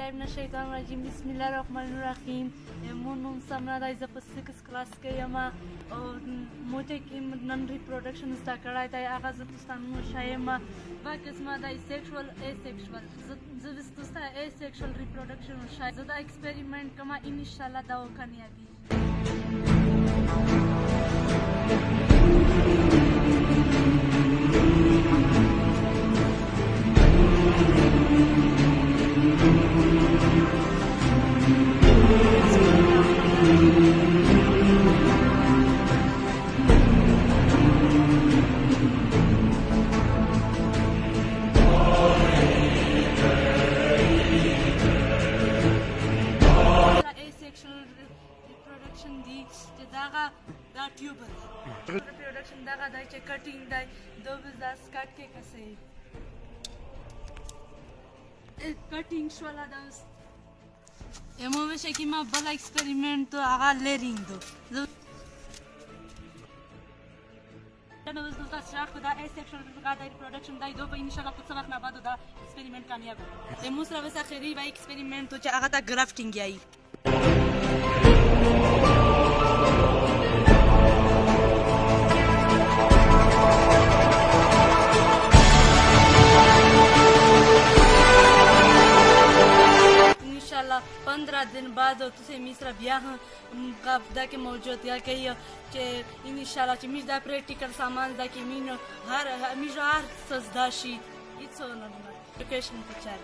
بالله من الشیطان الرجیم بسم الله الرحمن الرحیم مون نوم سمنا دی زه په 6 کلاس کې یم او موټی کې نن ریپروډکشن زده کړی دی هغه زه پښتانه ښایم با قسمه دی سیکشوال اسیکشوال زه وستوسته اسیکشوال ریپروډکشن ښایم زه دا ایکسپریمنټ کوم انشاءالله دا کامیابی دا ټیوبر ریپروډکشن دغه دی چې کټینګ دی دو بزداس کټ کې کسې کټینګ شوله دا امو وشه کې ما بل ایکسپریمنټ تو هغه لرینګ دو نو زه تاسو راکو دا اسیکشوال ریپروډکشن دی دو به ان شاء الله په څه وخت نه بعد دا ایکسپریمنټ کامیاب دی مو سره وسه خیری وای ایکسپریمنټ تو چې هغه دا ګرافټینګ یای इंशाल्लाह 15 दिन बाद तुसे मिस्र ब्याह का के मौजूद या के इंशाल्लाह कि मिज दा प्रैक्टिकल सामान दा कि मिज हर सजदाशी इट्स ऑन एजुकेशन टीचर